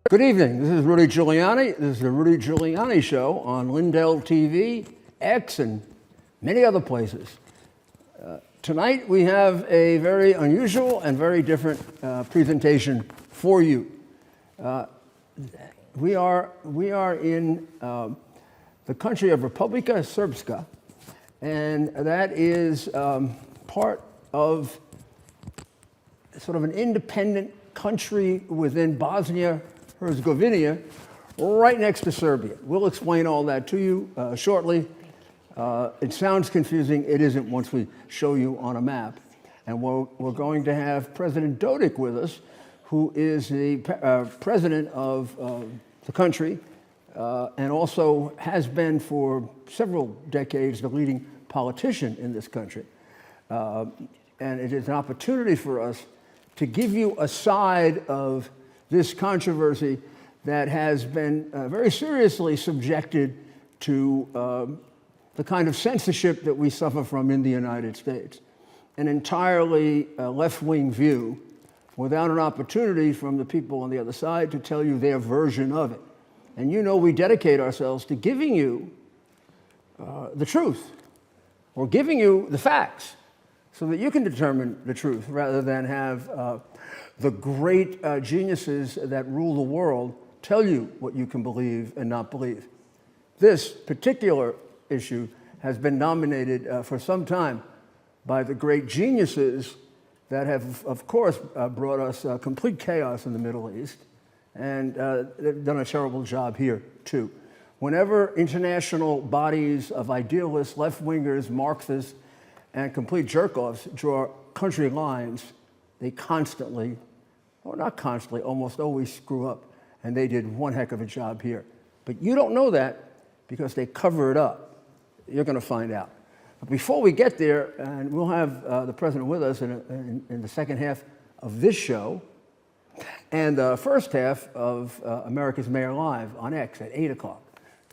Good evening. This is Rudy Giuliani. This is the Rudy Giuliani Show on Lindell TV, X, and many other places. Tonight we have a very unusual and very different presentation for you. We are in the country of Republica, Srpska, and that is part of sort of an independent country within Bosnia, Herzegovina, right next to Serbia. We'll explain all that to you shortly. It sounds confusing. It isn't once we show you on a map. And we're going to have President Dodic with us, who is the president of the country and also has been for several decades the leading politician in this country. And it is an opportunity for us to give you a side of this controversy that has been very seriously subjected to the kind of censorship that we suffer from in the United States. An entirely left-wing view without an opportunity from the people on the other side to tell you their version of it. And you know we dedicate ourselves to giving you the truth, or giving you the facts, so that you can determine the truth rather than have the great geniuses that rule the world tell you what you can believe and not believe. This particular issue has been dominated for some time by the great geniuses that have, of course, brought us complete chaos in the Middle East, and they've done a terrible job here, too. Whenever international bodies of idealists, left-wingers, Marxists, and complete jerk-offs draw country lines, they constantly, or not constantly, almost always screw up. And they did one heck of a job here. But you don't know that because they cover it up. You're going to find out. But before we get there, and we'll have the president with us in the second half of this show, and the first half of America's Mayor Live on X at 8 o'clock.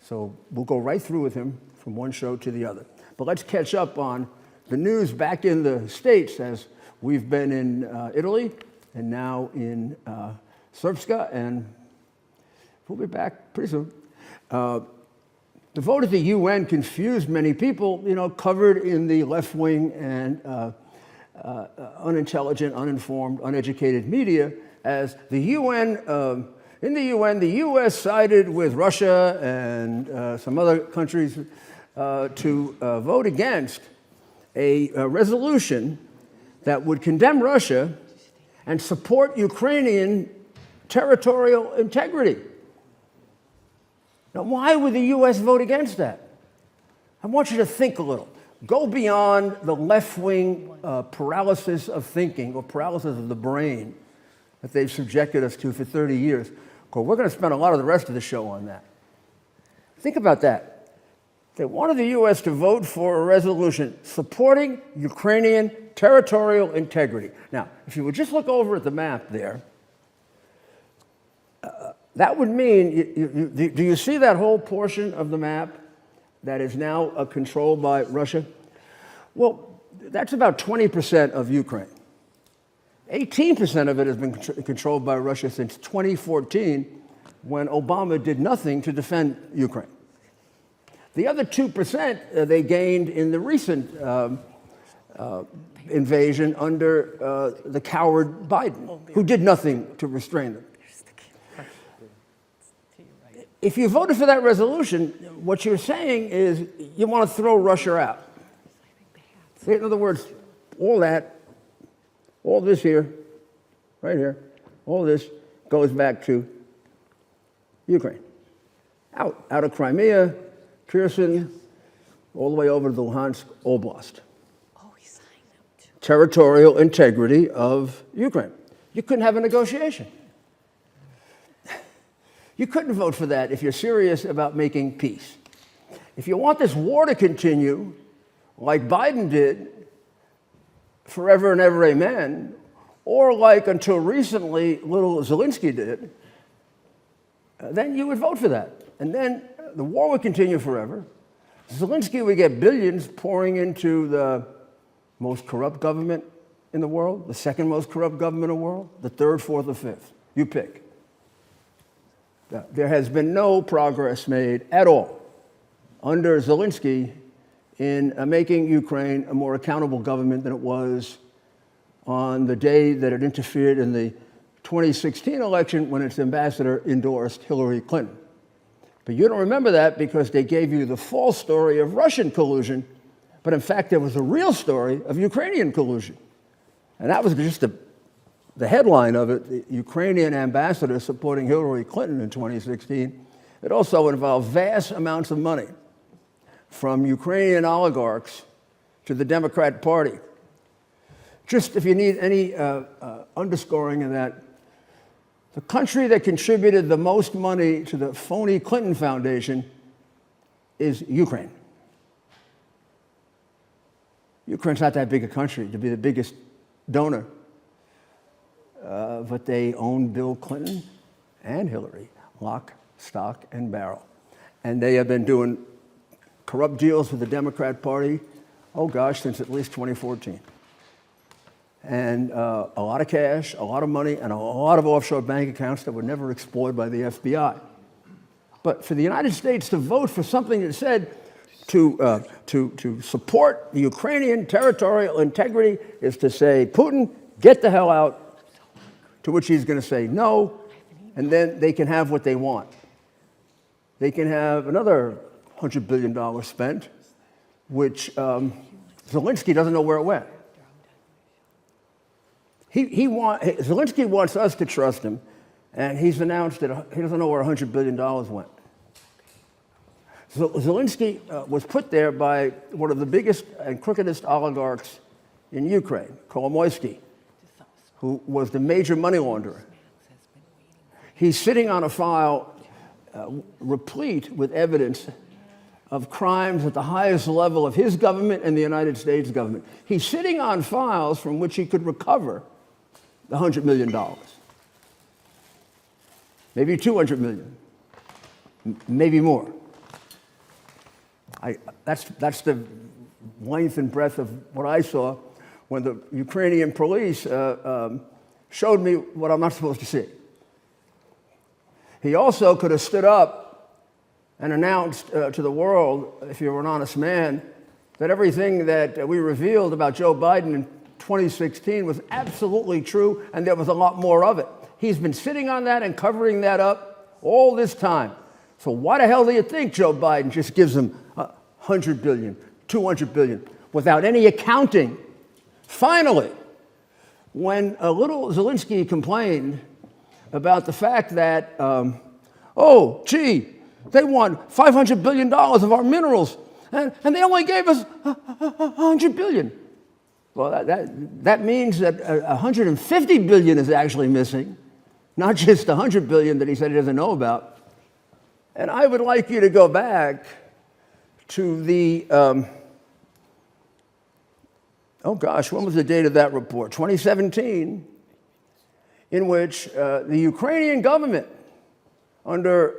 So we'll go right through with him from one show to the other. But let's catch up on the news back in the States, as we've been in Italy and now in Srpska, and we'll be back pretty soon. The vote at the UN confused many people, covered in the left-wing and unintelligent, uninformed, uneducated media, as the UN, in the UN, the US sided with Russia and some other countries to vote against a resolution that would condemn Russia and support Ukrainian territorial integrity. Now, why would the U.S. vote against that? I want you to think a little. Go beyond the left-wing paralysis of thinking, or paralysis of the brain that they've subjected us to for 30 years. We're going to spend a lot of the rest of the show on that. Think about that. They wanted the U.S. to vote for a resolution supporting Ukrainian territorial integrity. Now, if you would just look over at the map there, that would mean, do you see that whole portion of the map that is now controlled by Russia? Well, that's about 20% of Ukraine. 18% of it has been controlled by Russia since 2014, when Obama did nothing to defend Ukraine. The other 2% they gained in the recent invasion under the coward Biden, who did nothing to restrain them. If you voted for that resolution, what you're saying is you want to throw Russia out. In other words, all this here, right here, all this goes back to Ukraine. Out of Crimea, Kherson, all the way over to the Luhansk Oblast. Territorial integrity of Ukraine. You couldn't have a negotiation. You couldn't vote for that if you're serious about making peace. If you want this war to continue, like Biden did, forever and ever, amen, or like until recently little Zelensky did, then you would vote for that. And then the war would continue forever. Zelensky would get billions pouring into the most corrupt government in the world, the second most corrupt government in the world, the third, fourth, or fifth. You pick. There has been no progress made at all under Zelensky in making Ukraine a more accountable government than it was on the day that it interfered in the 2016 election when its ambassador endorsed Hillary Clinton. But you don't remember that because they gave you the false story of Russian collusion, but in fact there was a real story of Ukrainian collusion. And that was just the headline of it, the Ukrainian ambassador supporting Hillary Clinton in 2016. It also involved vast amounts of money from Ukrainian oligarchs to the Democrat Party. Just if you need any underscoring of that, the country that contributed the most money to the phony Clinton Foundation is Ukraine. Ukraine's not that big a country to be the biggest donor, but they own Bill Clinton and Hillary, lock, stock, and barrel. And they have been doing corrupt deals with the Democrat Party, oh gosh, since at least 2014. And a lot of cash, a lot of money, and a lot of offshore bank accounts that were never explored by the FBI. But for the United States to vote for something that said to support the Ukrainian territorial integrity is to say, Putin, get the hell out, to which he's going to say no, and then they can have what they want. They can have another $100 billion spent, which Zelensky doesn't know where it went. Zelensky wants us to trust him, and he's announced that he doesn't know where $100 billion went. Zelensky was put there by one of the biggest and crookedest oligarchs in Ukraine, Kolomoisky, who was the major money launderer. He's sitting on a file replete with evidence of crimes at the highest level of his government and the United States government. He's sitting on files from which he could recover the $100 million, maybe $200 million, maybe more. That's the length and breadth of what I saw when the Ukrainian police showed me what I'm not supposed to see. He also could have stood up and announced to the world, if you were an honest man, that everything that we revealed about Joe Biden in 2016 was absolutely true, and there was a lot more of it. He's been sitting on that and covering that up all this time. So why the hell do you think Joe Biden just gives him $100 billion, $200 billion, without any accounting? Finally, when a little Zelensky complained about the fact that, they want $500 billion of our minerals, and they only gave us $100 billion. Well, that means that $150 billion is actually missing, not just $100 billion that he said he doesn't know about. And I would like you to go back to the, when was the date of that report? 2017, in which the Ukrainian government, under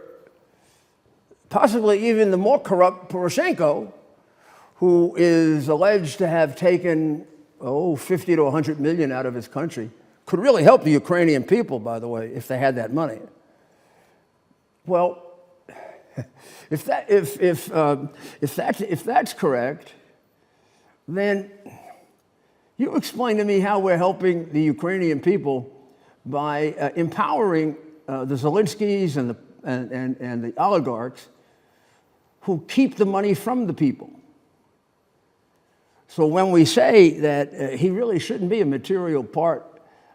possibly even the more corrupt Poroshenko, who is alleged to have taken 50 to 100 million out of his country, could really help the Ukrainian people, by the way, if they had that money. Well, if that's correct, then you explain to me how we're helping the Ukrainian people by empowering the Zelenskys and the oligarchs who keep the money from the people. So when we say that he really shouldn't be a material part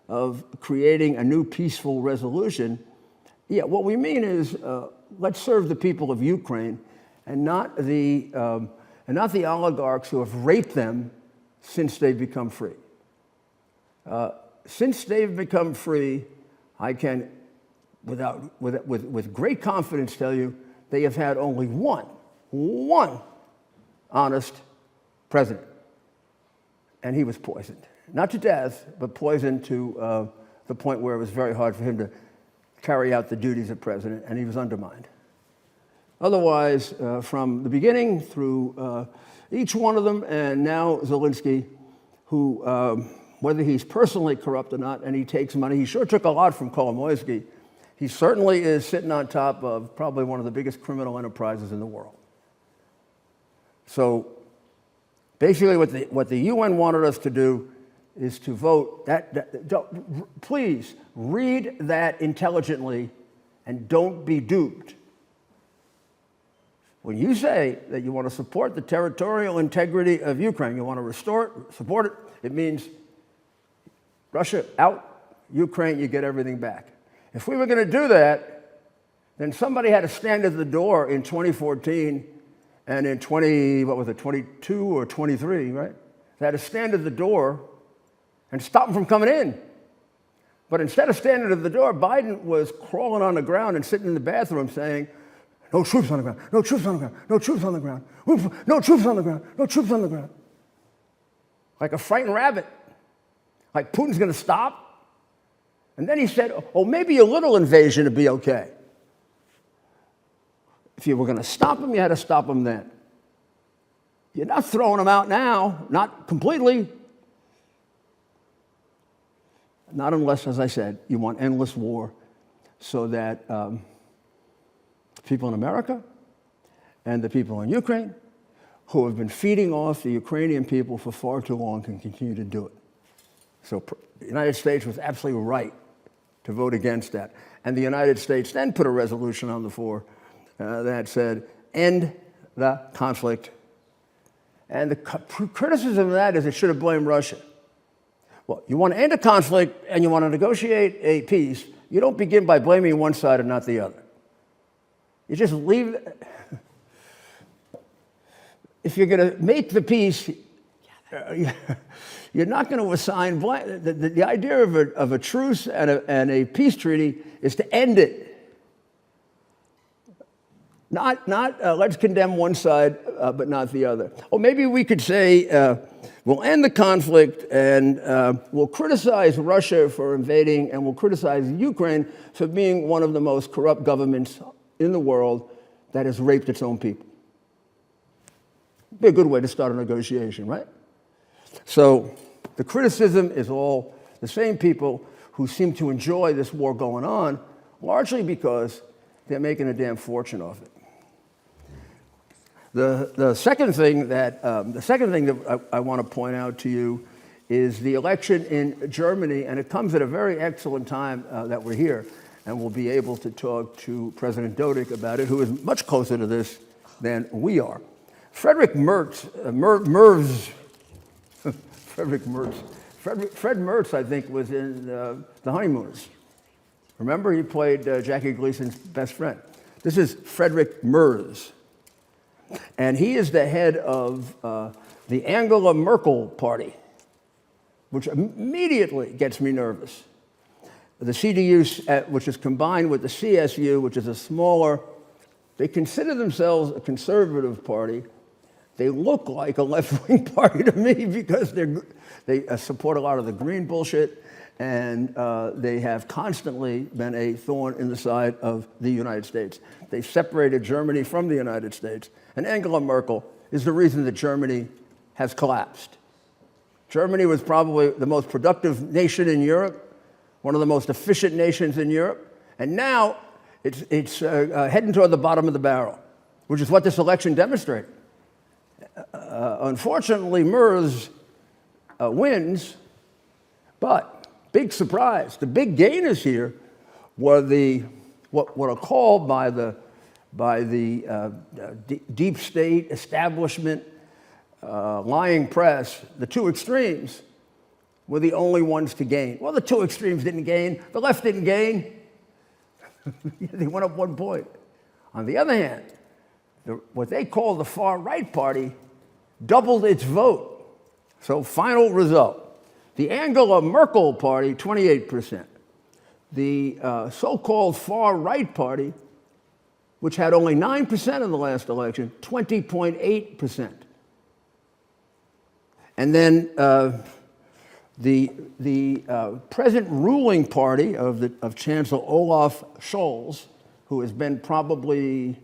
of creating a new peaceful resolution, what we mean is let's serve the people of Ukraine and not the oligarchs who have raped them since they've become free. Since they've become free, I can, with great confidence, tell you they have had only one honest president, and he was poisoned. Not to death, but poisoned to the point where it was very hard for him to carry out the duties of president, and he was undermined. Otherwise, from the beginning through each one of them, and now Zelensky, who, whether he's personally corrupt or not, and he takes money, he sure took a lot from Kolomoisky. He certainly is sitting on top of probably one of the biggest criminal enterprises in the world. So basically what the UN wanted us to do is to vote. Please read that intelligently and don't be duped. When you say that you want to support the territorial integrity of Ukraine, you want to support it, it means Russia out, Ukraine, you get everything back. If we were going to do that, then somebody had to stand at the door in 2014 and in 22 or 23, right? They had to stand at the door and stop them from coming in. But instead of standing at the door, Biden was crawling on the ground and sitting in the bathroom saying, no troops on the ground, no troops on the ground, no troops on the ground, no troops on the ground, no troops on the ground. Like a frightened rabbit. Like Putin's going to stop. And then he said, oh, maybe a little invasion would be okay. If you were going to stop him, you had to stop him then. You're not throwing him out now, not completely. Not unless, as I said, you want endless war so that people in America and the people in Ukraine who have been feeding off the Ukrainian people for far too long can continue to do it. So the United States was absolutely right to vote against that. And the United States then put a resolution on the floor that said, end the conflict. And the criticism of that is it should have blamed Russia. Well, you want to end a conflict and you want to negotiate a peace, you don't begin by blaming one side and not the other. You just leave. If you're going to make the peace, you're not going to assign blame. The idea of a truce and a peace treaty is to end it. Not let's condemn one side, but not the other. Or maybe we could say, we'll end the conflict and we'll criticize Russia for invading and we'll criticize Ukraine for being one of the most corrupt governments in the world that has raped its own people. Be a good way to start a negotiation, right? So the criticism is all the same people who seem to enjoy this war going on, largely because they're making a damn fortune off it. The second thing that I want to point out to you is the election in Germany, and it comes at a very excellent time that we're here, and we'll be able to talk to President Dodic about it, who is much closer to this than we are. Fred Merz, I think, was in The Honeymooners. Remember, he played Jackie Gleason's best friend. This is Frederick Merz. And he is the head of the Angela Merkel party, which immediately gets me nervous. The CDU, which is combined with the CSU, which is a smaller, they consider themselves a conservative party. They look like a left-wing party to me because they support a lot of the green bullshit, and they have constantly been a thorn in the side of the United States. They separated Germany from the United States, and Angela Merkel is the reason that Germany has collapsed. Germany was probably the most productive nation in Europe, one of the most efficient nations in Europe, and now it's heading toward the bottom of the barrel, which is what this election demonstrated. Unfortunately, Merz wins, but big surprise. The big gainers here were what are called by the deep state establishment, lying press, the two extremes were the only ones to gain. Well, the two extremes didn't gain. The left didn't gain. They went up 1 point. On the other hand, what they call the far right party doubled its vote. So final result, the Angela Merkel party, 28%. The so-called far right party, which had only 9% in the last election, 20.8%. And then the present ruling party of Chancellor Olaf Scholz, who has been probably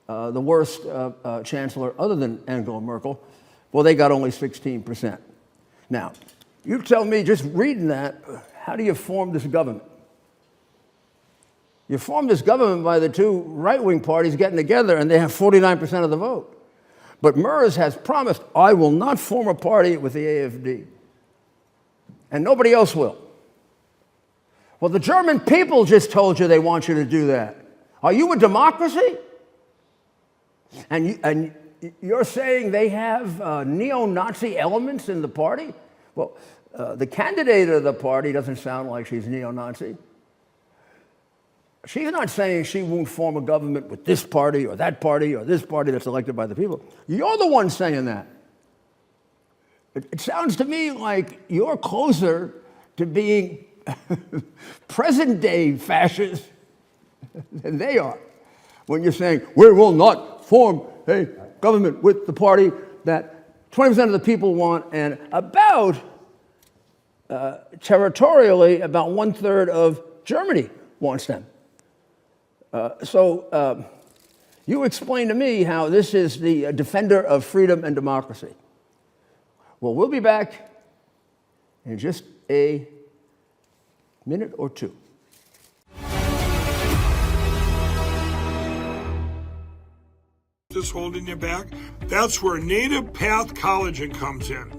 the worst chancellor other than Angela Merkel, well, they got only 16%. Now, you tell me, just reading that, how do you form this government? You form this government by the two right-wing parties getting together, and they have 49% of the vote. But Merz has promised, I will not form a party with the AfD. And nobody else will. Well, the German people just told you they want you to do that. Are you a democracy? And you're saying they have neo-Nazi elements in the party? Well, the candidate of the party doesn't sound like she's neo-Nazi. She's not saying she won't form a government with this party or this party that's elected by the people. You're the one saying that. It sounds to me like you're closer to being present-day fascists than they are when you're saying, we will not form a government with the party that 20% of the people want, and about, territorially, about 1/3 of Germany wants them. So you explain to me how this is the defender of freedom and democracy. Well, we'll be back in just a minute or two. Just holding you back? That's where Native Path Collagen comes in.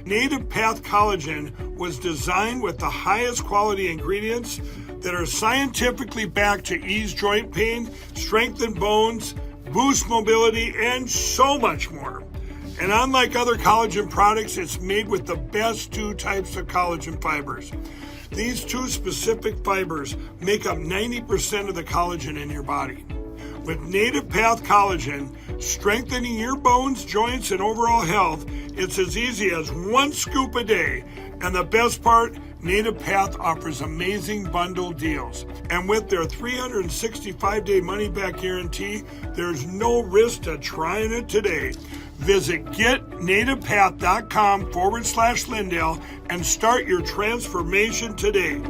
Native Path Collagen was designed with the highest quality ingredients that are scientifically backed to ease joint pain, strengthen bones, boost mobility, and so much more. And unlike other collagen products, it's made with the best two types of collagen fibers. These two specific fibers make up 90% of the collagen in your body. With Native Path Collagen, strengthening your bones, joints, and overall health, it's as easy as 1 scoop a day. And the best part, Native Path offers amazing bundle deals. And with their 365-day money-back guarantee, there's no risk to trying it today. Visit getnativepath.com/Lindell and start your transformation today.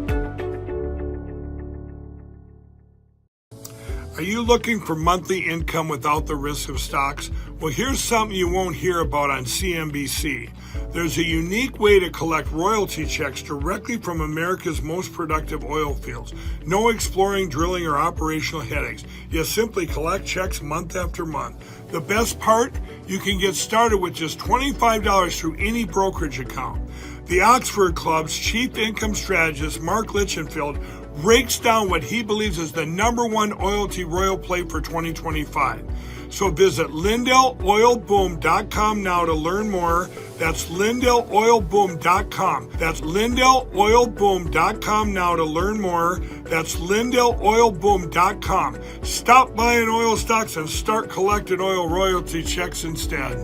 Are you looking for monthly income without the risk of stocks? Well, here's something you won't hear about on CNBC. There's a unique way to collect royalty checks directly from America's most productive oil fields. No exploring, drilling, or operational headaches. You simply collect checks month after month. The best part? You can get started with just $25 through any brokerage account. The Oxford Club's chief income strategist, Mark Litchenfield, breaks down what he believes is the #1 loyalty royal play for 2025. So visit LindellOilBoom.com now to learn more. That's LindellOilBoom.com. That's LindellOilBoom.com now to learn more. That's LindellOilBoom.com. Stop buying oil stocks and start collecting oil royalty checks instead.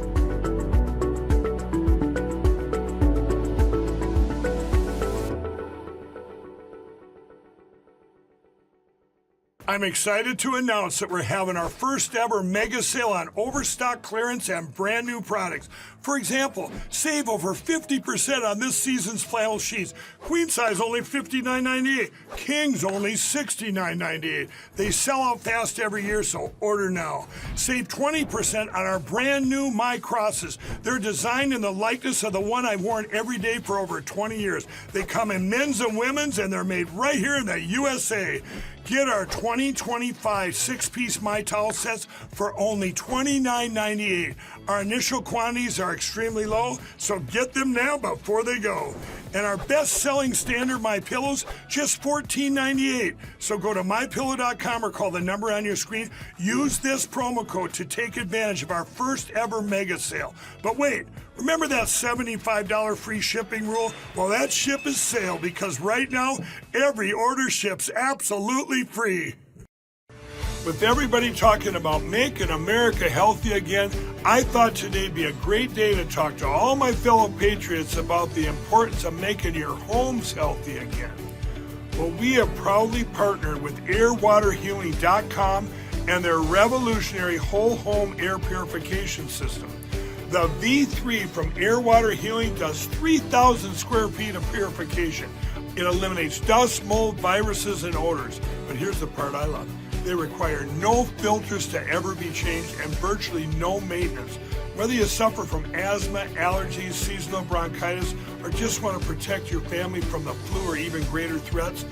I'm excited to announce that we're having our first ever mega sale on overstock clearance and brand new products. For example, save over 50% on this season's flannel sheets. Queen size only $59.98. Kings only $69.98. They sell out fast every year, so order now. Save 20% on our brand new My Crosses. They're designed in the likeness of the one I've worn every day for over 20 years. They come in men's and women's, and they're made right here in the USA. Get our 2025 6-piece My Towel sets for only $29.98. Our initial quantities are extremely low, so get them now before they go. And our best-selling standard My Pillows, just $14.98. So go to mypillow.com or call the number on your screen. Use this promo code to take advantage of our first ever mega sale. But wait, remember that $75 free shipping rule? Well, that ship is sailed because right now, every order ships absolutely free. With everybody talking about making America healthy again, I thought today'd be a great day to talk to all my fellow patriots about the importance of making your homes healthy again. Well, we have proudly partnered with airwaterhealing.com and their revolutionary whole home air purification system. The V3 from Air Water Healing does 3,000 square feet of purification. It eliminates dust, mold, viruses, and odors. But here's the part I love. They require no filters to ever be changed and virtually no maintenance. Whether you suffer from asthma, allergies, seasonal bronchitis, or just want to protect your family from the flu or even greater threats,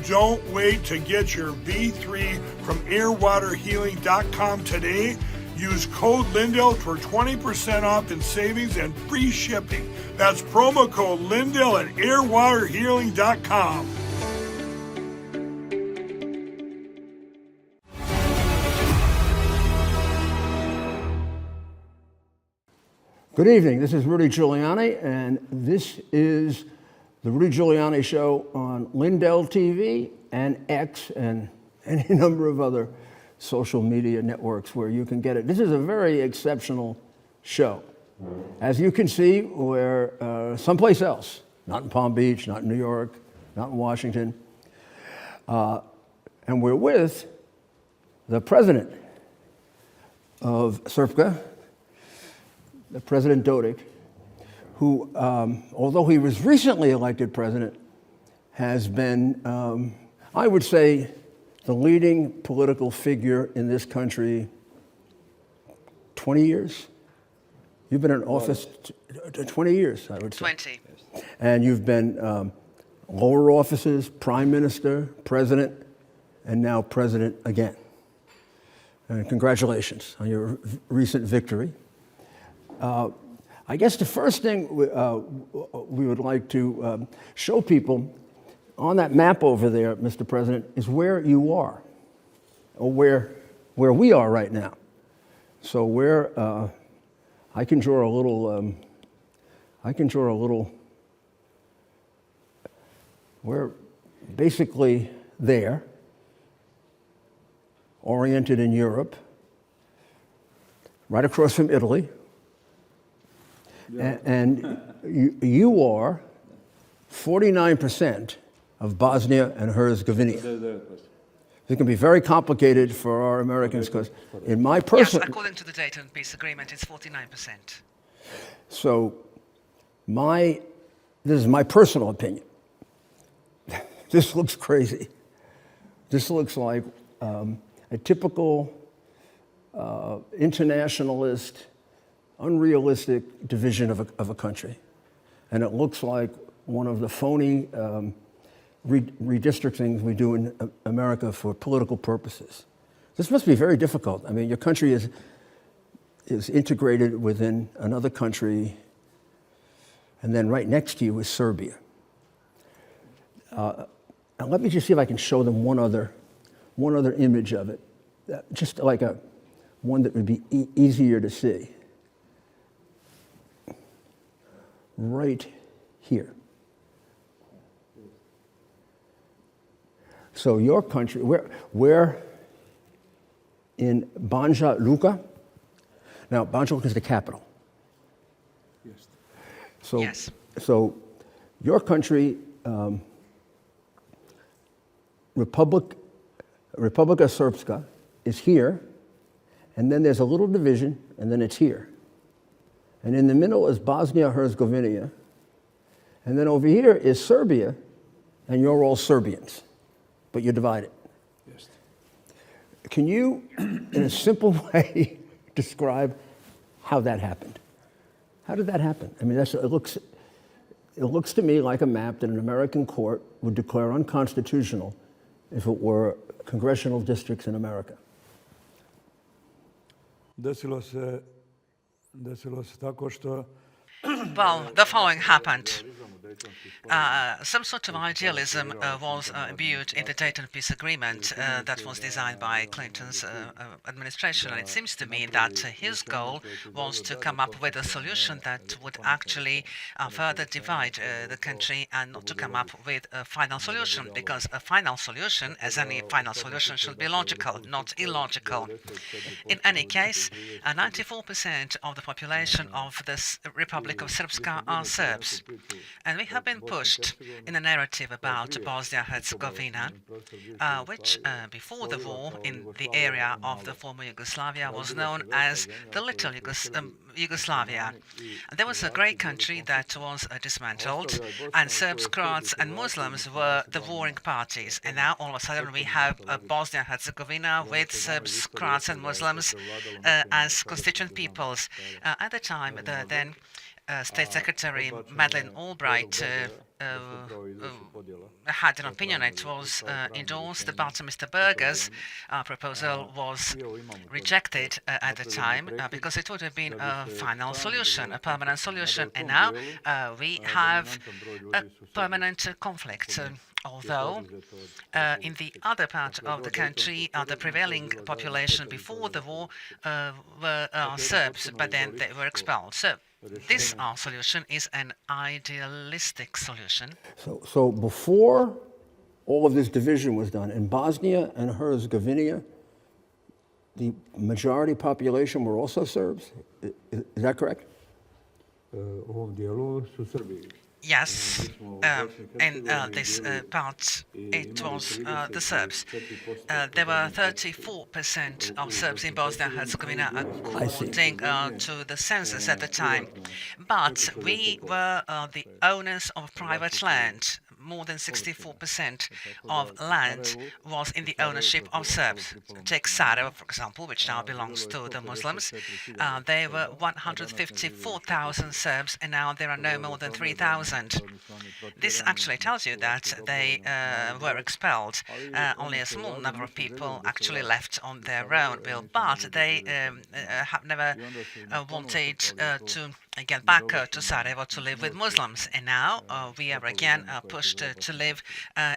Don't wait to get your V3 from airwaterhealing.com today. Use code Lindell for 20% off in savings and free shipping. That's promo code Lindell at airwaterhealing.com. Good evening. This is Rudy Giuliani, and this is the Rudy Giuliani Show on Lindell TV and X and any number of other social media networks where you can get it. This is a very exceptional show. As you can see, we're someplace else, not in Palm Beach, not in New York, not in Washington. And we're with the president of Srpska, the President Dodic, who, although he was recently elected president, has been, I would say, the leading political figure in this country 20 years? You've been in office 20 years, I would say. 20. And you've been lower offices, prime minister, president, and now president again. And congratulations on your recent victory. I guess the first thing we would like to show people on that map over there, Mr. President, is where you are, or where we are right now. So I can draw a little. We're basically there, oriented in Europe, right across from Italy. And you are 49% of Bosnia and Herzegovina. It can be very complicated for our Americans because in my personal... Yes, according to the Dayton peace agreement, it's 49%. So this is my personal opinion. This looks crazy. This looks like a typical internationalist, unrealistic division of a country. And it looks like one of the phony redistricting we do in America for political purposes. This must be very difficult. I mean, your country is integrated within another country, and then right next to you is Serbia. And let me just see if I can show them one other image of it, just like one that would be easier to see. Right here. So your country, we're in Banja Luka. Now, Banja Luka is the capital. Yes. So your country, Republica Srpska, is here, and then there's a little division, and then it's here. And in the middle is Bosnia-Herzegovina, and then over here is Serbia, and you're all Serbians, but you're divided. Yes. Can you, in a simple way, describe how that happened? How did that happen? I mean, it looks to me like a map that an American court would declare unconstitutional if it were congressional districts in America. Desilo se tako što Well, the following happened. Some sort of idealism was imbued in the Dayton peace agreement that was designed by Clinton's administration. And it seems to me that his goal was to come up with a solution that would actually further divide the country and not to come up with a final solution, because a final solution, as any final solution, should be logical, not illogical. In any case, 94% of the population of this Republic of Srpska are Serbs. And we have been pushed in a narrative about Bosnia-Herzegovina, which before the war in the area of the former Yugoslavia was known as the Little Yugoslavia. And there was a great country that was dismantled, and Serbs, Croats and Muslims were the warring parties. And now all of a sudden we have Bosnia-Herzegovina with Serbs, Croats and Muslims as constituent peoples. At the time, then State Secretary Madeleine Albright had an opinion. It was endorsed, but Mr. Berger's proposal was rejected at the time because it would have been a final solution, a permanent solution. And now we have a permanent conflict. Although in the other part of the country, the prevailing population before the war were Serbs, but then they were expelled. So this solution is an idealistic solution. So before all of this division was done, in Bosnia and Herzegovina, the majority population were also Serbs. Is that correct? U ovom dijelu su Srbi. Yes, in this part, it was the Serbs. There were 34% of Serbs in Bosnia and Herzegovina, according to the census at the time. But we were the owners of private land. More than 64% of land was in the ownership of Serbs. Take Sarajevo, for example, which now belongs to the Muslims. There were 154,000 Serbs, and now there are no more than 3,000. This actually tells you that they were expelled. Only a small number of people actually left on their own will, but they have never wanted to get back to Sarajevo to live with Muslims. And now we are again pushed to live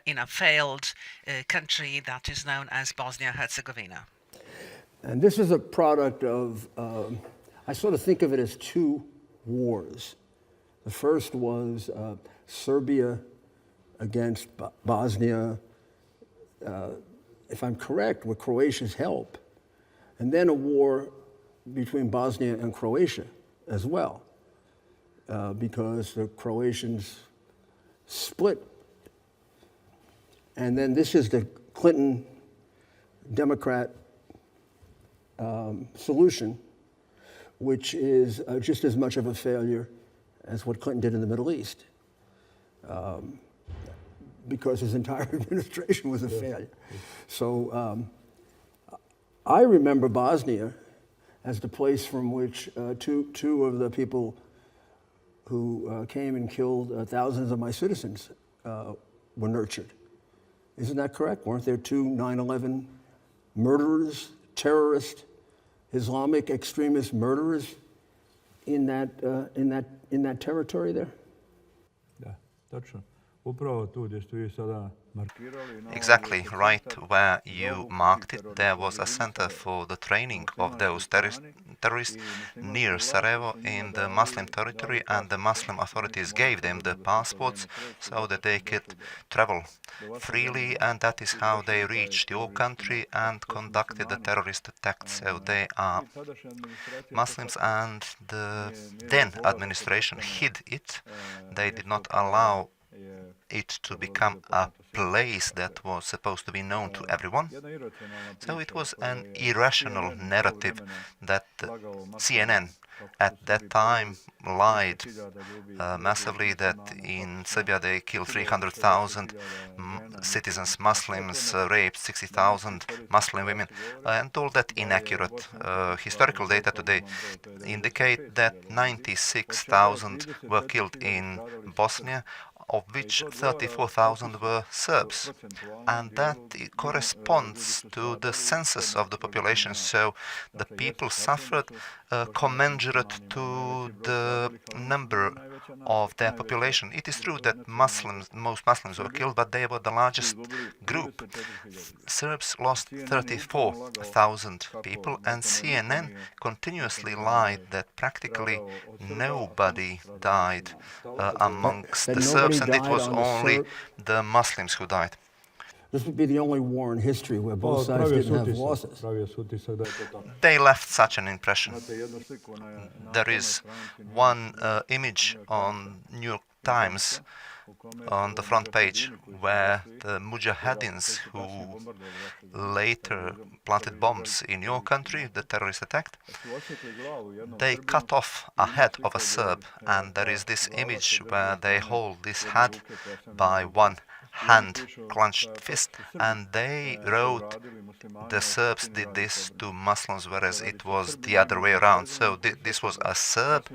in a failed country that is known as Bosnia-Herzegovina. And this is a product of, I sort of think of it as two wars. The first was Serbia against Bosnia, if I'm correct, with Croatia's help. And then a war between Bosnia and Croatia as well, because the Croatians split. And then this is the Clinton Democrat solution, which is just as much of a failure as what Clinton did in the Middle East, because his entire administration was a failure. So I remember Bosnia as the place from which two of the people who came and killed thousands of my citizens were nurtured. Isn't that correct? Weren't there two 9/11 murderers, terrorist, Islamic extremist murderers in that territory there? Da, točno. Upravo tu gdje ste vi sada markirali. Exactly right where you marked it, there was a center for the training of those terrorists near Sarajevo in the Muslim territory, and the Muslim authorities gave them the passports so that they could travel freely, and that is how they reached your country and conducted the terrorist attacks. So they are Muslims, and the then administration hid it. They did not allow it to become a place that was supposed to be known to everyone. So it was an irrational narrative that CNN at that time lied massively that in Serbia they killed 300,000 citizens, Muslims, raped 60,000 Muslim women, and all that inaccurate. Historical data today indicate that 96,000 were killed in Bosnia, of which 34,000 were Serbs, and that corresponds to the census of the population. So the people suffered commensurate to the number of their population. It is true that most Muslims were killed, but they were the largest group. Serbs lost 34,000 people, and CNN continuously lied that practically nobody died amongst the Serbs, and it was only the Muslims who died. This would be the only war in history where both sides didn't have losses. They left such an impression. There is one image on New York Times on the front page where the Mujahideen who later planted bombs in your country, the terrorist attack, they cut off a head of a Serb, and there is this image where they hold this head by one hand clenched fist, and they wrote the Serbs did this to Muslims, whereas it was the other way around. So this was a Serb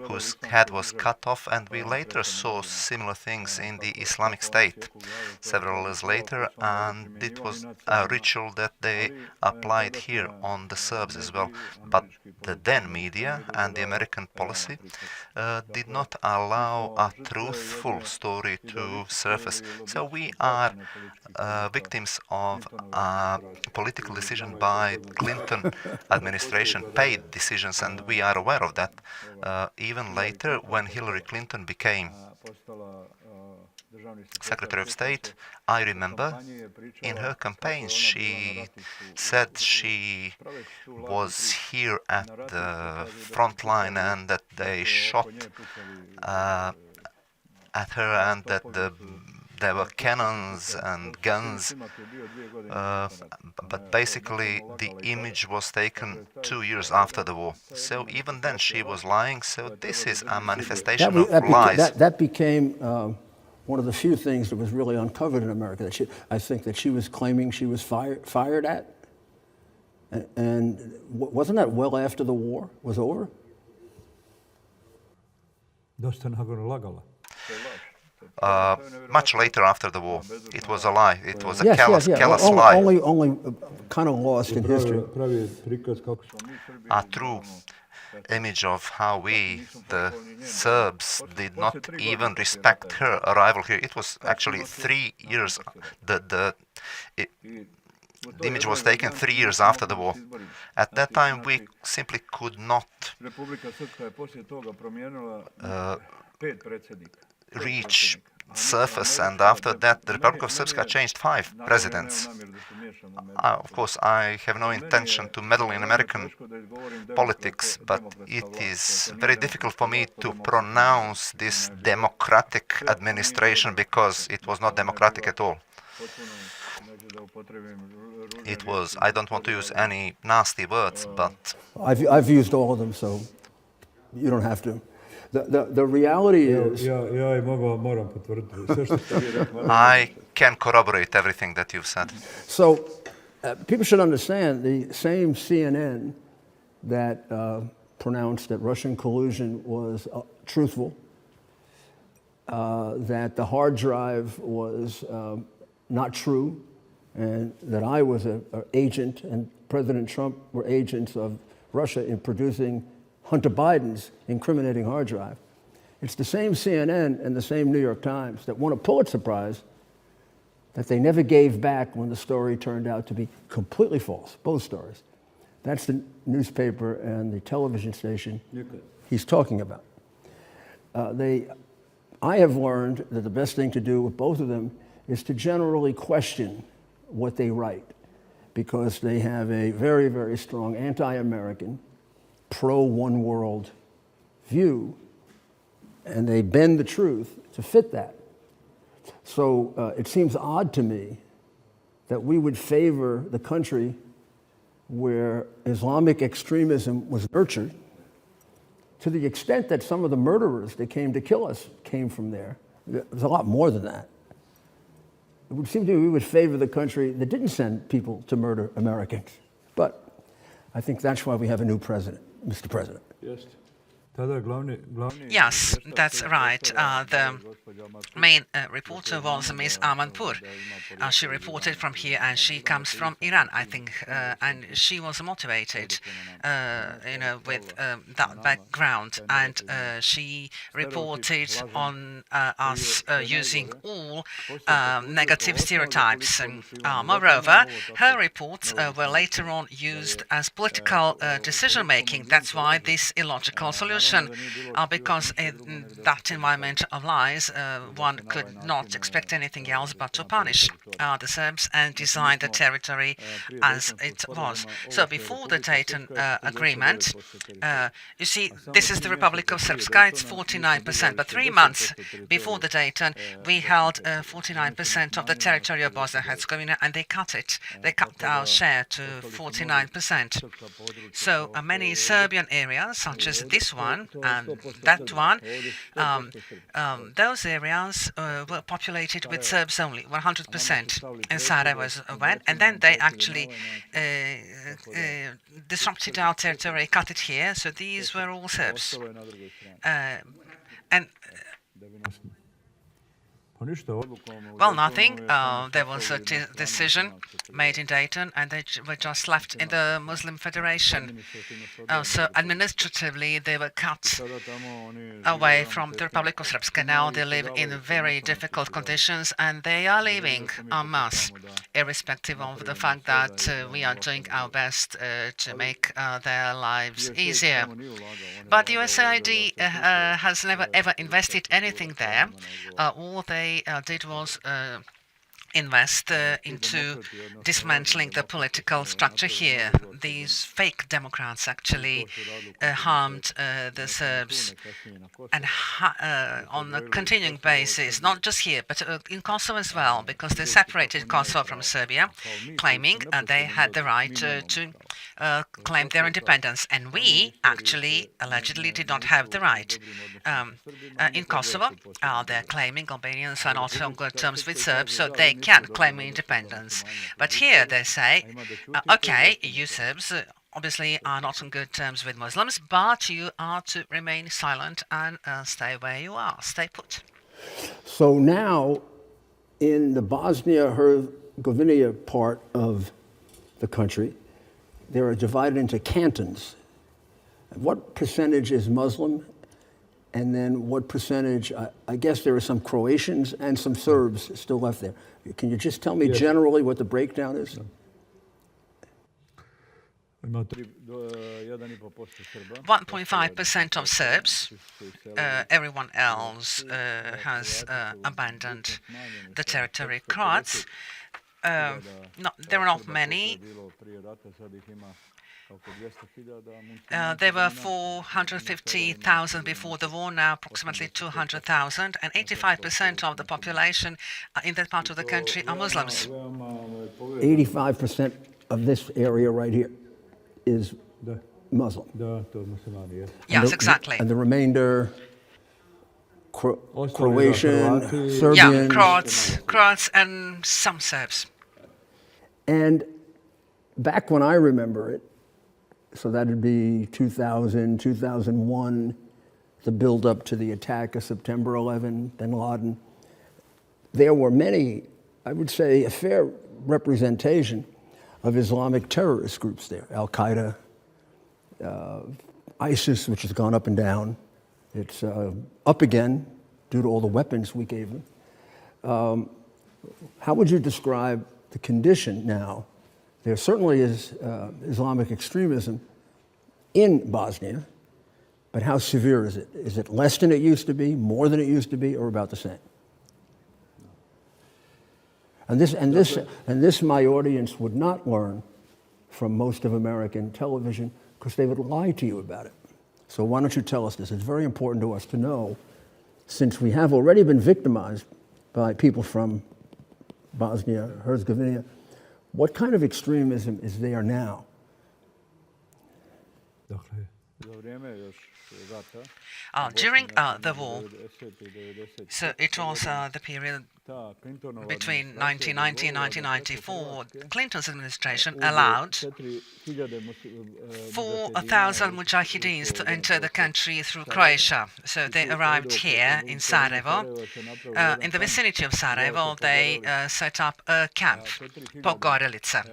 whose head was cut off, and we later saw similar things in the Islamic State several years later, and it was a ritual that they applied here on the Serbs as well. But the then media and the American policy did not allow a truthful story to surface. So we are victims of a political decision by Clinton administration, paid decisions, and we are aware of that. Even later, when Hillary Clinton became Secretary of State, I remember in her campaign she said she was here at the front line and that they shot at her and that there were cannons and guns, but basically the image was taken 2 years after the war. So even then she was lying, so this is a manifestation of lies. That became one of the few things that was really uncovered in America. I think that she was claiming she was fired at. And wasn't that well after the war was over? Dosta nagono lagala. Much later after the war. It was a lie. It was a callous lie. Only kind of lost in history. A true image of how we, the Serbs, did not even respect her arrival here. It was actually 3 years. The image was taken 3 years after the war. At that time, we simply could not reach surface, and after that the Republic of Srpska changed 5 presidents. Of course, I have no intention to meddle in American politics, but it is very difficult for me to pronounce this democratic administration because it was not democratic at all. It was, I don't want to use any nasty words, but I've used all of them, so you don't have to. The reality is... I can corroborate everything that you've said. So people should understand the same CNN that pronounced that Russian collusion was truthful, that the hard drive was not true, and that I was an agent and President Trump were agents of Russia in producing Hunter Biden's incriminating hard drive. It's the same CNN and the same New York Times that won a Pulitzer Prize that they never gave back when the story turned out to be completely false, both stories. That's the newspaper and the television station he's talking about. I have learned that the best thing to do with both of them is to generally question what they write, because they have a very, very strong anti-American, pro-one world view, and they bend the truth to fit that. So it seems odd to me that we would favor the country where Islamic extremism was nurtured, to the extent that some of the murderers that came to kill us came from there. There's a lot more than that. It would seem to me we would favor the country that didn't send people to murder Americans. But I think that's why we have a new president, Mr. President. Yes, that's right. The main reporter was Ms. Amanpour. She reported from here, and she comes from Iran, I think, and she was motivated, with that background, and she reported on us using all negative stereotypes. Moreover, her reports were later on used as political decision-making. That's why this illogical solution. Because in that environment of lies, one could not expect anything else but to punish the Serbs and design the territory as it was. So before the Dayton agreement, you see, this is the Republic of Srpska, it's 49%, but 3 months before the Dayton, we held 49% of the territory of Bosnia and Herzegovina, and they cut it. They cut our share to 49%. So many Serbian areas, such as this one, one and that one, those areas were populated with Serbs only, 100% in Sarajevo as well. And then they actually disrupted our territory, cut it here. So these were all Serbs. And well, nothing. There was a decision made in Dayton, and they were just left in the Muslim Federation. So administratively, they were cut away from the Republica Srpska. Now they live in very difficult conditions, and they are leaving en masse, irrespective of the fact that we are doing our best to make their lives easier. But the USAID has never ever invested anything there. All they did was invest into dismantling the political structure here. These fake Democrats actually harmed the Serbs, and on a continuing basis, not just here, but in Kosovo as well, because they separated Kosovo from Serbia, claiming they had the right to claim their independence. And we actually allegedly did not have the right. In Kosovo, they're claiming Albanians are not on good terms with Serbs, so they can claim independence. But here they say, okay, you Serbs obviously are not on good terms with Muslims, but you are to remain silent and stay where you are, stay put. So now, in the Bosnia-Herzegovina part of the country, they are divided into cantons. What percentage is Muslim? And then what percentage, I guess there are some Croatians and some Serbs still left there. Can you just tell me generally what the breakdown is? 1.5% of Serbs. Everyone else has abandoned the territory. Croats, there are not many. There were 450,000 before the war, now approximately 200,000, and 85% of the population in that part of the country are Muslims. 85% of this area right here is Muslim. Yes, exactly. And the remainder, Croatian, Serbian. Yeah, Croats and some Serbs. And back when I remember it, so that would be 2000, 2001, the build-up to the attack of September 11, bin Laden. There were many, I would say, a fair representation of Islamic terrorist groups there. Al-Qaeda, ISIS, which has gone up and down. It's up again due to all the weapons we gave them. How would you describe the condition now? There certainly is Islamic extremism in Bosnia, but how severe is it? Is it less than it used to be, more than it used to be, or about the same? And this my audience would not learn from most of American television, because they would lie to you about it. So why don't you tell us this? It's very important to us to know, since we have already been victimized by people from Bosnia, Herzegovina, what kind of extremism is there now? During the war, so it was the period between 1990 and 1994, Clinton's administration allowed 4,000 Mujahideens to enter the country through Croatia. So they arrived here in Sarajevo. In the vicinity of Sarajevo, they set up a camp, Pogorelica.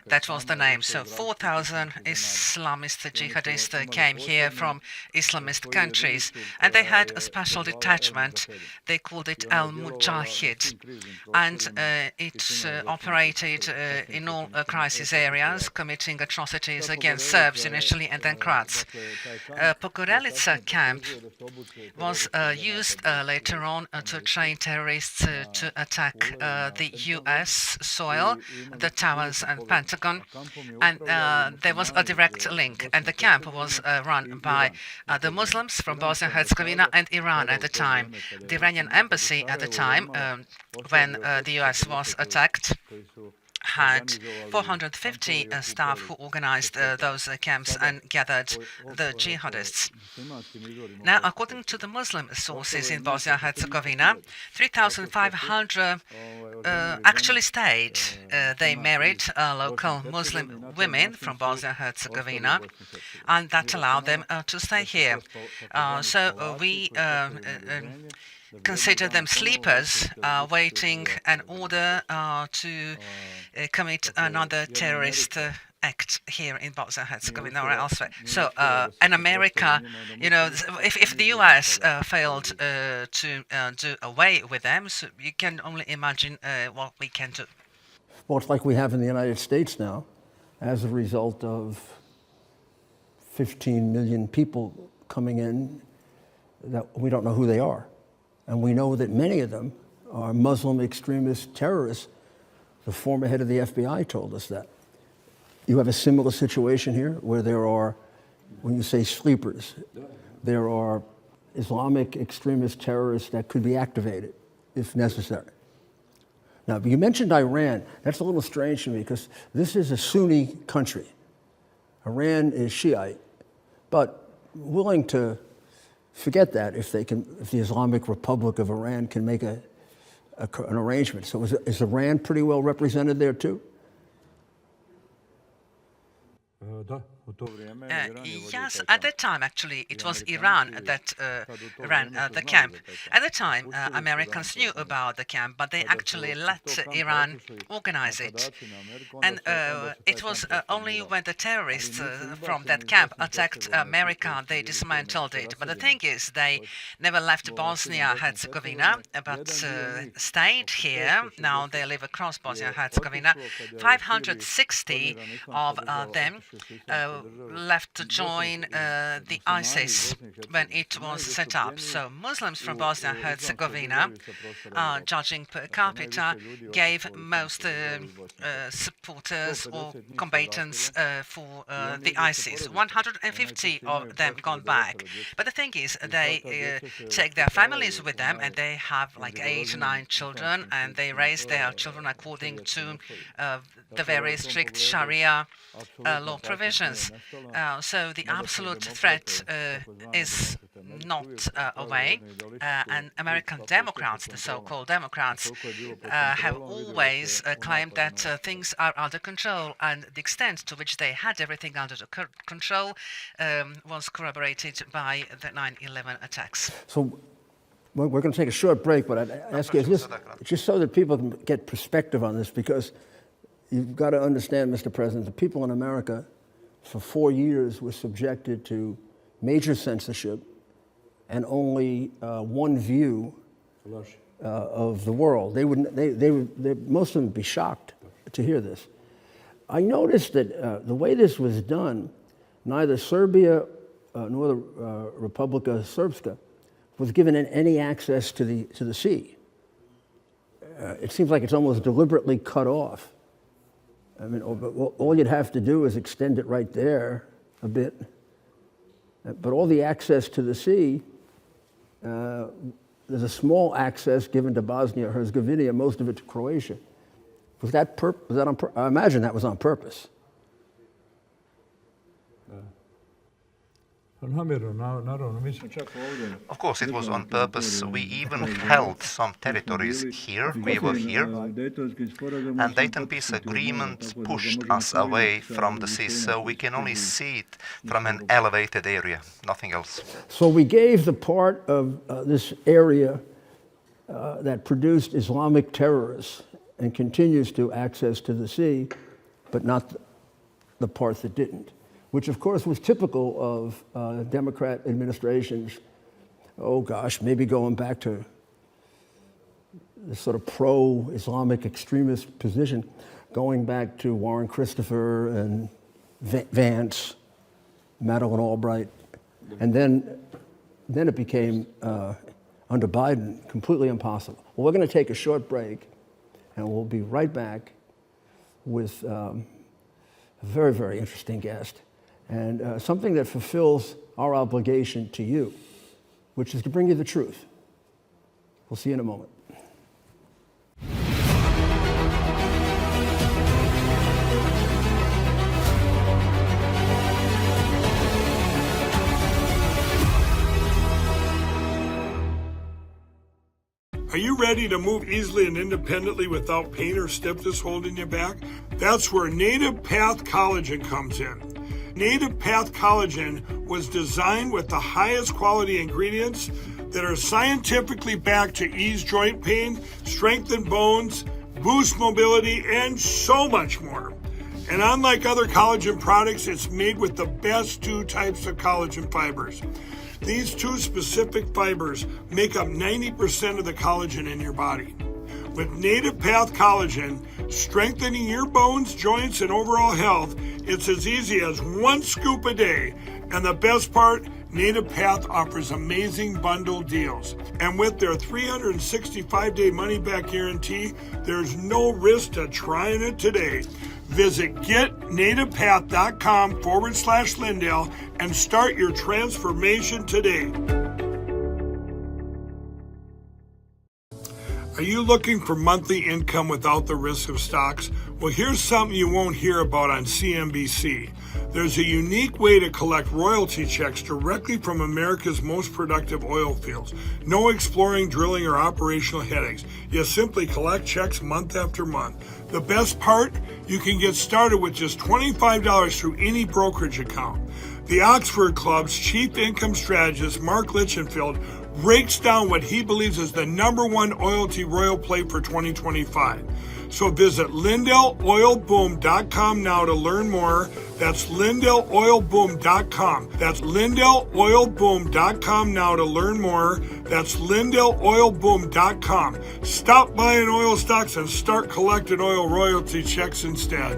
That was the name. So 4,000 Islamist jihadists came here from Islamist countries, and they had a special detachment. They called it Al-Mujahid. And it operated in all crisis areas, committing atrocities against Serbs initially and then Croats. Pogorelica camp was used later on to train terrorists to attack the US soil, the towers and Pentagon, and there was a direct link. And the camp was run by the Muslims from Bosnia and Herzegovina and Iran at the time. The Iranian embassy at the time, when the US was attacked, had 450 staff who organized those camps and gathered the jihadists. Now, according to the Muslim sources in Bosnia-Herzegovina, 3,500 actually stayed. They married local Muslim women from Bosnia-Herzegovina, and that allowed them to stay here. So we consider them sleepers waiting an order to commit another terrorist act here in Bosnia-Herzegovina or elsewhere. So, in America, you know, if the US failed to do away with them, so you can only imagine what we can do. Well, it's like we have in the United States now, as a result of 15 million people coming in that we don't know who they are. And we know that many of them are Muslim extremist terrorists. The former head of the FBI told us that. You have a similar situation here where there are, when you say sleepers, there are Islamic extremist terrorists that could be activated if necessary. Now, you mentioned Iran. That's a little strange to me because this is a Sunni country. Iran is Shiite, but willing to forget that if the Islamic Republic of Iran can make an arrangement. So is Iran pretty well represented there too? Yes, at that time, actually, it was Iran that ran the camp. At the time, Americans knew about the camp, but they actually let Iran organize it. And it was only when the terrorists from that camp attacked America, they dismantled it. But the thing is, they never left Bosnia-Herzegovina, but stayed here. Now they live across Bosnia-Herzegovina. 560 of them left to join the ISIS when it was set up. So Muslims from Bosnia-Herzegovina, judging per capita, gave most supporters or combatants for the ISIS. 150 of them gone back. But the thing is, they take their families with them, and they have like 8 or 9 children, and they raise their children according to the very strict Sharia law provisions. So the absolute threat is not away, and American Democrats, the so-called Democrats, have always claimed that things are under control, and the extent to which they had everything under control was corroborated by the 9/11 attacks. So we're going to take a short break, but I'd ask you, just so that people can get perspective on this, because you've got to understand, Mr. President, the people in America for 4 years were subjected to major censorship and only one view of the world. Most of them would be shocked to hear this. I noticed that the way this was done, neither Serbia nor the Republica Srpska was given any access to the sea. It seems like it's almost deliberately cut off. I mean, all you'd have to do is extend it right there a bit. But all the access to the sea, there's a small access given to Bosnia-Herzegovina, most of it to Croatia. Was that on purpose? I imagine that was on purpose. Of course, it was on purpose. We even held some territories here. We were here. And Dayton Peace Agreement pushed us away from the sea, so we can only see it from an elevated area, nothing else. So we gave the part of this area that produced Islamic terrorists and continues to access to the sea, but not the part that didn't, which of course was typical of Democrat administrations, maybe going back to the sort of pro-Islamic extremist position, going back to Warren Christopher and Vance, Madeleine Albright, and then it became, under Biden, completely impossible. Well, we're going to take a short break, and we'll be right back with a very, very interesting guest, and something that fulfills our obligation to you, which is to bring you the truth. We'll see you in a moment. Are you ready to move easily and independently without pain or stiffness holding you back? That's where Native Path Collagen comes in. Native Path Collagen was designed with the highest quality ingredients that are scientifically backed to ease joint pain, strengthen bones, boost mobility, and so much more. And unlike other collagen products, it's made with the best two types of collagen fibers. These two specific fibers make up 90% of the collagen in your body. With Native Path Collagen, strengthening your bones, joints, and overall health, it's as easy as 1 scoop a day. And the best part, Native Path offers amazing bundle deals. And with their 365-day money-back guarantee, there's no risk to trying it today. Visit getnativepath.com/Lindell and start your transformation today. Are you looking for monthly income without the risk of stocks? Well, here's something you won't hear about on CNBC. There's a unique way to collect royalty checks directly from America's most productive oil fields. No exploring, drilling, or operational headaches. You simply collect checks month after month. The best part? You can get started with just $25 through any brokerage account. The Oxford Club's chief income strategist, Mark Litchenfield, breaks down what he believes is the #1 loyalty royal play for 2025. So visit LindellOilBoom.com now to learn more. That's LindellOilBoom.com. That's LindellOilBoom.com now to learn more. That's LindellOilBoom.com. Stop buying oil stocks and start collecting oil royalty checks instead.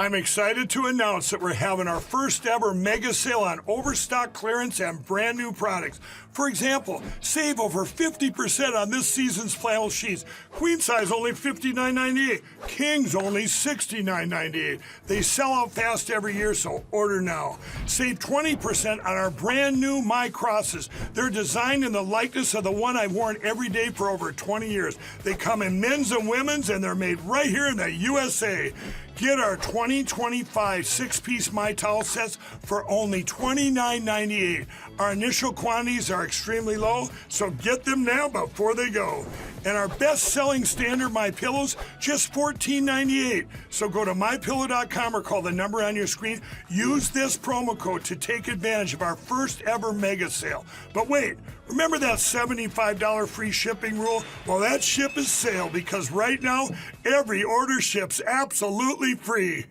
I'm excited to announce that we're having our first ever mega sale on overstock clearance and brand new products. For example, save over 50% on this season's flannel sheets. Queen size only $59.98. Kings only $69.98. They sell out fast every year, so order now. Save 20% on our brand new My Crosses. They're designed in the likeness of the one I've worn every day for over 20 years. They come in men's and women's, and they're made right here in the USA. Get our 2025 6-piece My Towel sets for only $29.98. Our initial quantities are extremely low, so get them now before they go. And our best-selling standard My Pillows, just $14.98. So go to mypillow.com or call the number on your screen. Use this promo code to take advantage of our first ever mega sale. But wait, remember that $75 free shipping rule? Well, that ship is sailed because right now, every order ships absolutely free.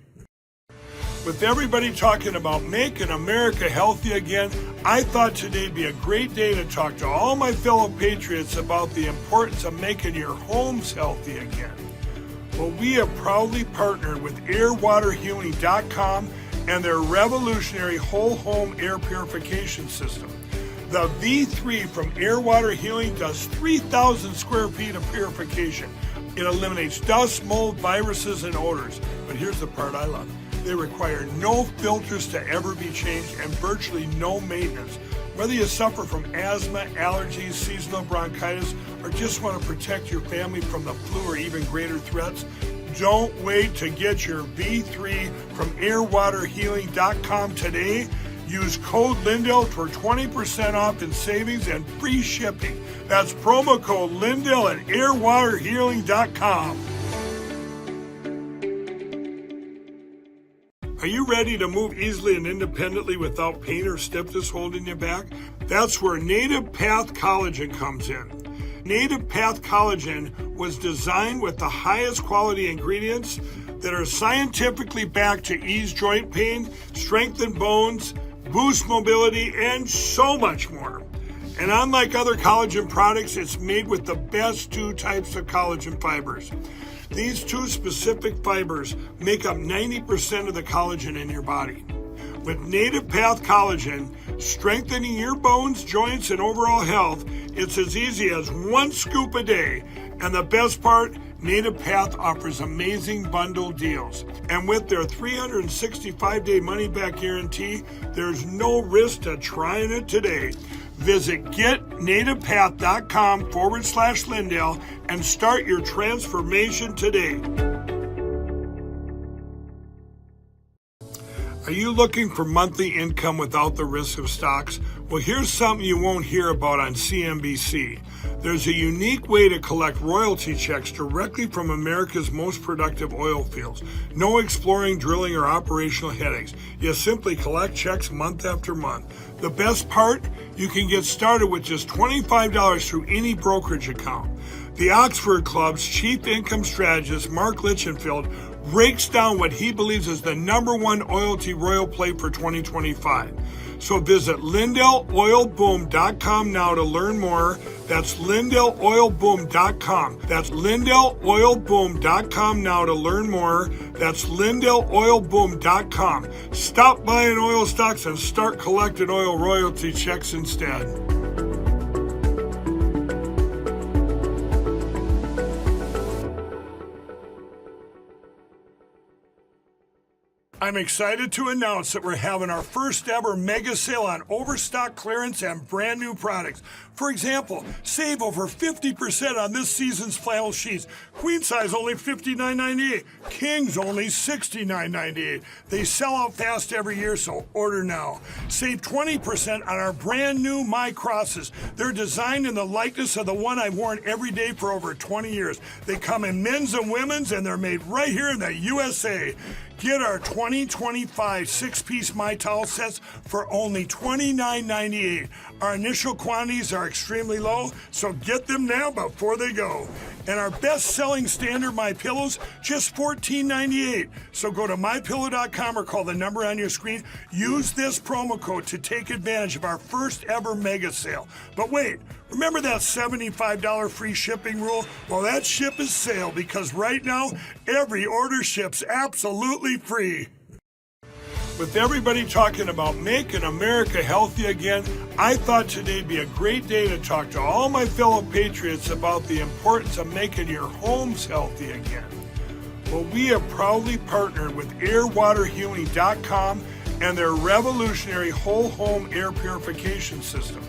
With everybody talking about making America healthy again, I thought today'd be a great day to talk to all my fellow patriots about the importance of making your homes healthy again. Well, we have proudly partnered with airwaterhealing.com and their revolutionary whole home air purification system. The V3 from Air Water Healing does 3,000 square feet of purification. It eliminates dust, mold, viruses, and odors. But here's the part I love. They require no filters to ever be changed and virtually no maintenance. Whether you suffer from asthma, allergies, seasonal bronchitis, or just want to protect your family from the flu or even greater threats, don't wait to get your V3 from airwaterhealing.com today. Use code Lindell for 20% off in savings and free shipping. That's promo code Lindell at airwaterhealing.com. Are you ready to move easily and independently without pain or stiffness holding you back? That's where Native Path Collagen comes in. Native Path Collagen was designed with the highest quality ingredients that are scientifically backed to ease joint pain, strengthen bones, boost mobility, and so much more. And unlike other collagen products, it's made with the best two types of collagen fibers. These two specific fibers make up 90% of the collagen in your body. With Native Path Collagen, strengthening your bones, joints, and overall health, it's as easy as 1 scoop a day. And the best part, Native Path offers amazing bundle deals. And with their 365-day money-back guarantee, there's no risk to trying it today. Visit getnativepath.com/Lindell and start your transformation today. Are you looking for monthly income without the risk of stocks? Well, here's something you won't hear about on CNBC. There's a unique way to collect royalty checks directly from America's most productive oil fields. No exploring, drilling, or operational headaches. You simply collect checks month after month. The best part? You can get started with just $25 through any brokerage account. The Oxford Club's chief income strategist, Mark Lichenfield, breaks down what he believes is the #1 loyalty royal play for 2025. So visit LindellOilBoom.com now to learn more. That's LindellOilBoom.com. That's LindellOilBoom.com now to learn more. That's LindellOilBoom.com. Stop buying oil stocks and start collecting oil royalty checks instead. I'm excited to announce that we're having our first ever mega sale on overstock clearance and brand new products. For example, save over 50% on this season's flannel sheets. Queen size only $59.98. Kings only $69.98. They sell out fast every year, so order now. Save 20% on our brand new My Crosses. They're designed in the likeness of the one I've worn every day for over 20 years. They come in men's and women's, and they're made right here in the USA. Get our 2025 6-piece My Towel sets for only $29.98. Our initial quantities are extremely low, so get them now before they go. And our best-selling standard My Pillows, just $14.98. So go to mypillow.com or call the number on your screen. Use this promo code to take advantage of our first ever mega sale. But wait, remember that $75 free shipping rule? Well, that ship is sailed because right now, every order ships absolutely free. With everybody talking about making America healthy again, I thought today'd be a great day to talk to all my fellow patriots about the importance of making your homes healthy again. Well, we have proudly partnered with airwaterhealing.com and their revolutionary whole home air purification system.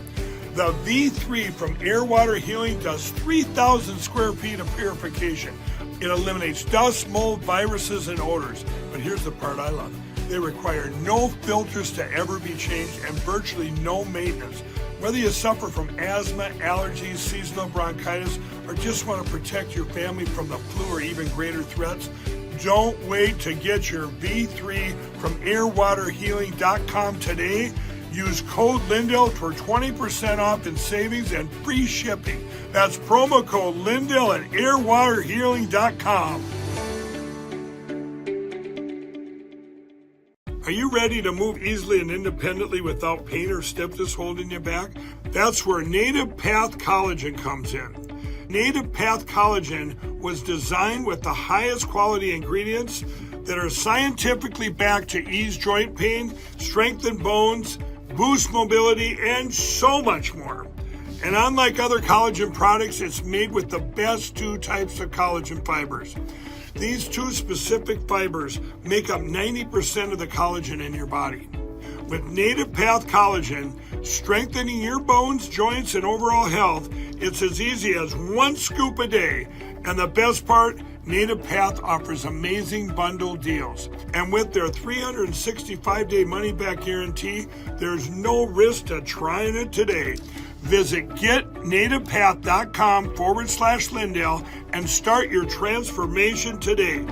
The V3 from Air Water Healing does 3,000 square feet of purification. It eliminates dust, mold, viruses, and odors. But here's the part I love. They require no filters to ever be changed and virtually no maintenance. Whether you suffer from asthma, allergies, seasonal bronchitis, or just want to protect your family from the flu or even greater threats, don't wait to get your V3 from airwaterhealing.com today. Use code Lindell for 20% off in savings and free shipping. That's promo code Lindell at airwaterhealing.com. Are you ready to move easily and independently without pain or stiffness holding you back? That's where Native Path Collagen comes in. Native Path Collagen was designed with the highest quality ingredients that are scientifically backed to ease joint pain, strengthen bones, boost mobility, and so much more. And unlike other collagen products, it's made with the best 2 types of collagen fibers. These 2 specific fibers make up 90% of the collagen in your body. With Native Path Collagen, strengthening your bones, joints, and overall health, it's as easy as 1 scoop a day. And the best part, Native Path offers amazing bundle deals. And with their 365-day money-back guarantee, there's no risk to trying it today. Visit getnativepath.com/Lindell and start your transformation today.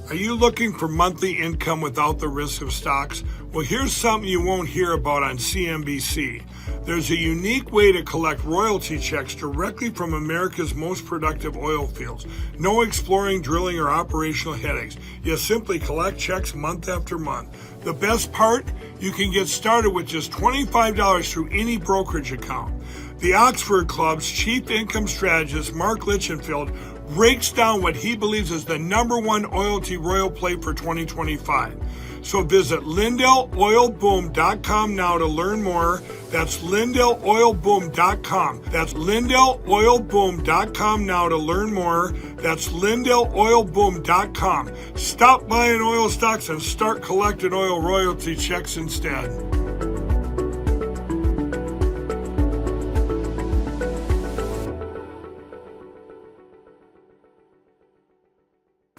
Are you looking for monthly income without the risk of stocks? Well, here's something you won't hear about on CNBC. There's a unique way to collect royalty checks directly from America's most productive oil fields. No exploring, drilling, or operational headaches. You simply collect checks month after month. The best part? You can get started with just $25 through any brokerage account. The Oxford Club's chief income strategist, Mark Lichenfield, breaks down what he believes is the #1 loyalty royal play for 2025. So visit LindellOilBoom.com now to learn more. That's LindellOilBoom.com. That's LindellOilBoom.com now to learn more. That's LindellOilBoom.com. Stop buying oil stocks and start collecting oil royalty checks instead.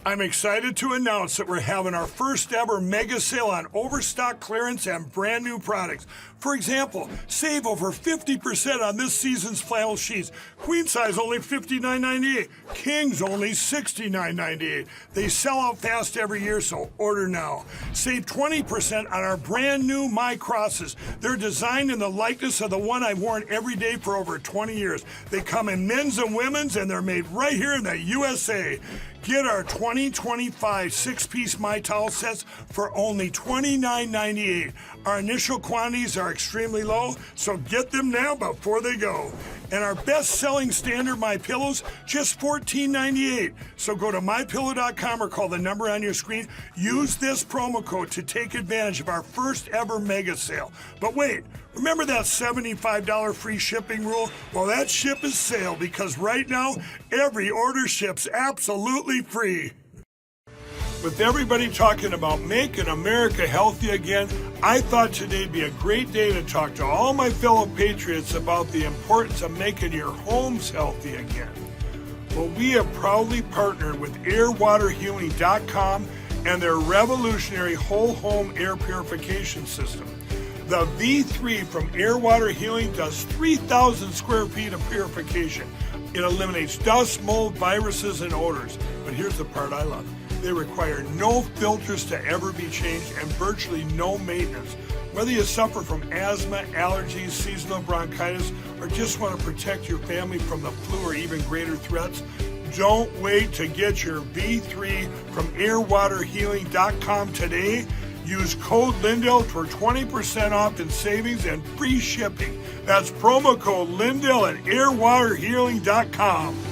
I'm excited to announce that we're having our first ever mega sale on overstock clearance and brand new products. For example, save over 50% on this season's flannel sheets. Queen size only $59.98. Kings only $69.98. They sell out fast every year, so order now. Save 20% on our brand new My Crosses. They're designed in the likeness of the one I've worn every day for over 20 years. They come in men's and women's, and they're made right here in the USA. Get our 2025 six-piece My Towel sets for only $29.98. Our initial quantities are extremely low, so get them now before they go. And our best-selling standard My Pillows, just $14.98. So go to mypillow.com or call the number on your screen. Use this promo code to take advantage of our first ever mega sale. But wait, remember that $75 free shipping rule? Well, that ship is sailed because right now, every order ships absolutely free. With everybody talking about making America healthy again, I thought today'd be a great day to talk to all my fellow patriots about the importance of making your homes healthy again. Well, we have proudly partnered with airwaterhealing.com and their revolutionary whole home air purification system. The V3 from Air Water Healing does 3,000 square feet of purification. It eliminates dust, mold, viruses, and odors. But here's the part I love. They require no filters to ever be changed and virtually no maintenance. Whether you suffer from asthma, allergies, seasonal bronchitis, or just want to protect your family from the flu or even greater threats, don't wait to get your V3 from airwaterhealing.com today. Use code Lindell for 20% off in savings and free shipping. That's promo code Lindell at airwaterhealing.com.